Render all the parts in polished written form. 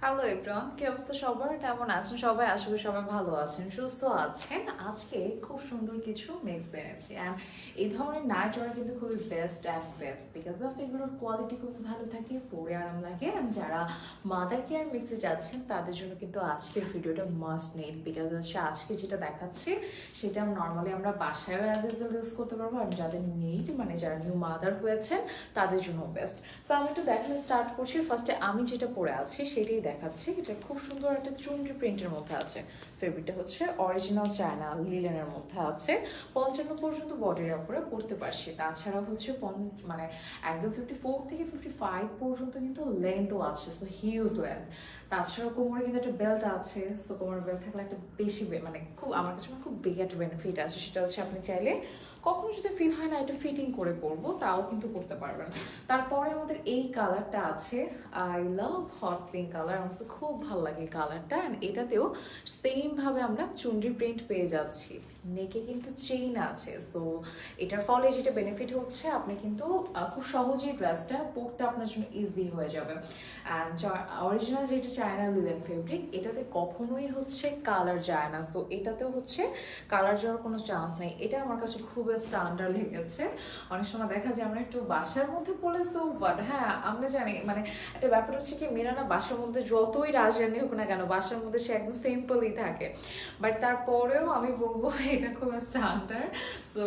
Hello everyone, কি অবস্থা সবার? কেমন আছেন সবাই? আশা করি সবাই ভালো আছেন, সুস্থ আছেন। আজকে খুব সুন্দর কিছু মিক্স এনেছি অ্যান্ড এই ধরনের নাইট ওয়ার কিন্তু খুবই বেস্ট বিকজ অফ এগুলোর কোয়ালিটি খুবই ভালো থাকে, পরে আরাম লাগে। অ্যান্ড যারা মাদার কেয়ার মিক্সে যাচ্ছেন তাদের জন্য কিন্তু আজকের ভিডিওটা মাস্ট নিড, বিকজ হচ্ছে আজকে যেটা দেখাচ্ছি সেটা নর্মালি আমরা বাসায়ও অ্যাজ ইউজ করতে পারবো। আর যাদের নিড মানে যারা নিউ মাদার হয়েছেন তাদের জন্য বেস্ট। সো আমি একটু দেখানো স্টার্ট করছি। ফার্স্টে আমি যেটা পরে আছি সেটাই দেখাচ্ছি। এটা খুব সুন্দর একটা চুনরি প্রিন্টের মধ্যে আছে। ফেব্রিকটা হচ্ছে অরিজিনাল চায়না লিলেনের মধ্যে আছে। 55 পর্যন্ত বডির উপরে পরতে পারছি। তাছাড়া হচ্ছে মানে একদম 54 থেকে 55 পর্যন্ত কিন্তু লেন্থও আছে, সো হিউজ লেন্থ। তাছাড়া কোমরে কিন্তু একটা বেল্ট আছে, সো কোমরের বেল্ট থাকলে একটা বেশি মানে খুব আমার কাছে খুব বিগ একটা বেনিফিট আছে। সেটা হচ্ছে আপনি চাইলে কখনো যদি ফিল হয় না একটু ফিটিং করে পরবো তাও কিন্তু করতে পারবেন। তারপরে আমাদের এই কালারটা আছে, I love hot pink colour. আমার কাছে খুব ভালো লাগে কালারটা। অ্যান্ড এটাতেও সেম ভাবে আমরা চুনরি প্রিন্ট পেয়ে যাচ্ছি। নেকে কিন্তু চেইন আছে, সো এটার ফলে যেটা বেনিফিট হচ্ছে আপনি কিন্তু খুব সহজেই ড্রেসটা পরতে আপনার জন্য ইজি হয়ে যাবে। অ্যান্ড অরিজিনাল যেটা চায়না লিলেন ফেব্রিক, এটাতে কখনোই হচ্ছে কালার যায় না, তো এটাতেও হচ্ছে কালার যাওয়ার কোনো চান্স নেই। এটা আমার কাছে খুব স্ট্যান্ডার্ড লেগেছে। অনেক সময় দেখা যায় আমরা একটু বাসার মধ্যে পড়লে সো বাট হ্যাঁ আমরা জানি মানে একটা ব্যাপার হচ্ছে কি মেয়েরা না বাসার মধ্যে যতই রাজরানি হোক না কেন বাসার মধ্যে সে একদম সিম্পলই থাকে। বাট তারপরেও আমি বলবো এটা খুব স্ট্যান্ডার্ড। সো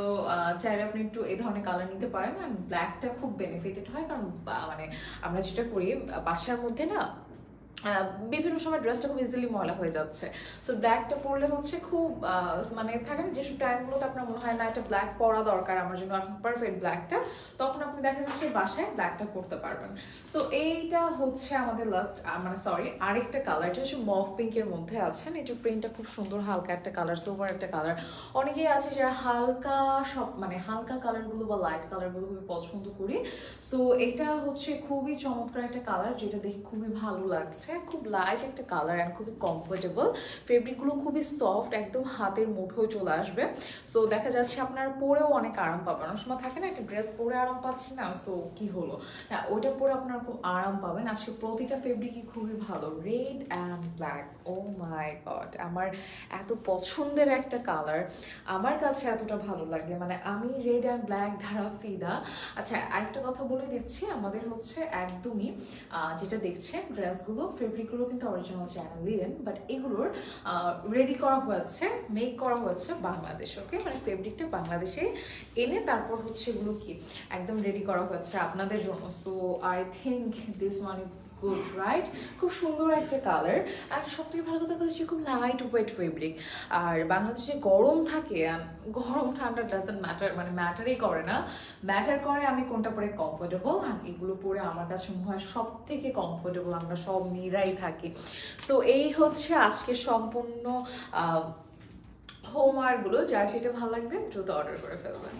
চাইলে আপনি একটু এই ধরনের কালার নিতে পারেন। আর ব্ল্যাকটা খুব বেনিফিটেড হয়, কারণ মানে আমরা যেটা করি বাসার মধ্যে না বিভিন্ন সময় ড্রেসটা খুব ইজিলি ময়লা হয়ে যাচ্ছে। সো ব্ল্যাকটা পরলে হচ্ছে খুব মানে থাকে না যেসব টাইমগুলোতে আপনার মনে হয় না একটা ব্ল্যাক পরা দরকার আমার জন্য পারফেক্ট ব্ল্যাকটা, তখন আপনি দেখা যাচ্ছে বাসায় ব্ল্যাকটা পরতে পারবেন। সো এইটা হচ্ছে আমাদের লাস্ট মানে সরি আরেকটা কালার, এটা হচ্ছে মফ পিঙ্কের মধ্যে আছেন। এটার প্রিন্টটা খুব সুন্দর, হালকা একটা কালার, সোভার একটা কালার। অনেকেই আছে যারা হালকা সব মানে হালকা কালারগুলো বা লাইট কালারগুলো খুবই পছন্দ করি। সো এটা হচ্ছে খুবই চমৎকার একটা কালার, যেটা দেখে খুবই ভালো লাগছে। খুব লাইট একটা কালার অ্যান্ড খুবই কমফোর্টেবল। ফেব্রিকগুলো খুবই সফট, একদম হাতের মুঠোয় চলে আসবে। সো দেখা যাচ্ছে আপনার পরেও অনেক আরাম পাবেন। অনেক সময় থাকে না একটা ড্রেস পরে আরাম পাচ্ছি না, সো কি হলো না ওইটা পরে আপনারা খুব আরাম পাবেন। আজকে প্রতিটা ফেব্রিকই খুবই ভালো। Red and black, oh my god, আমার এত পছন্দের একটা কালার, আমার কাছে এতটা ভালো লাগে, মানে আমি রেড অ্যান্ড ব্ল্যাক ধারা ফিদা। আচ্ছা আরেকটা কথা বলে দিচ্ছি, আমাদের হচ্ছে একদমই যেটা দেখছেন ড্রেসগুলো ফেব্রিকগুলো কিন্তু অরিজিনাল চায়না লিলেন, বাট এগুলোর রেডি করা হয়েছে, মেক করা হয়েছে বাংলাদেশে। ওকে, মানে ফেব্রিকটা বাংলাদেশে এনে তারপর হচ্ছে এগুলো কি একদম রেডি করা হয়েছে আপনাদের জন্য। So I think this one is good, right? খুব সুন্দর একটা কালার। আর সব থেকে ভালো কথা হচ্ছে খুব লাইট ওয়েট ফেব্রিক। আর বাংলাদেশে গরম থাকে, গরম ঠান্ডা ডাজেন্ট ম্যাটার, মানে ম্যাটারই করে না। ম্যাটার করে আমি কোনটা পরে কমফোর্টেবল, আর এগুলো পরে আমার কাছে মনে হয় সব থেকে কমফোর্টেবল আমরা সব মেয়েরাই থাকি। সো এই হচ্ছে আজকে সম্পূর্ণ হোমওয়ার্কগুলো। যার যেটা ভালো লাগবে দ্রুত অর্ডার করে ফেলবেন।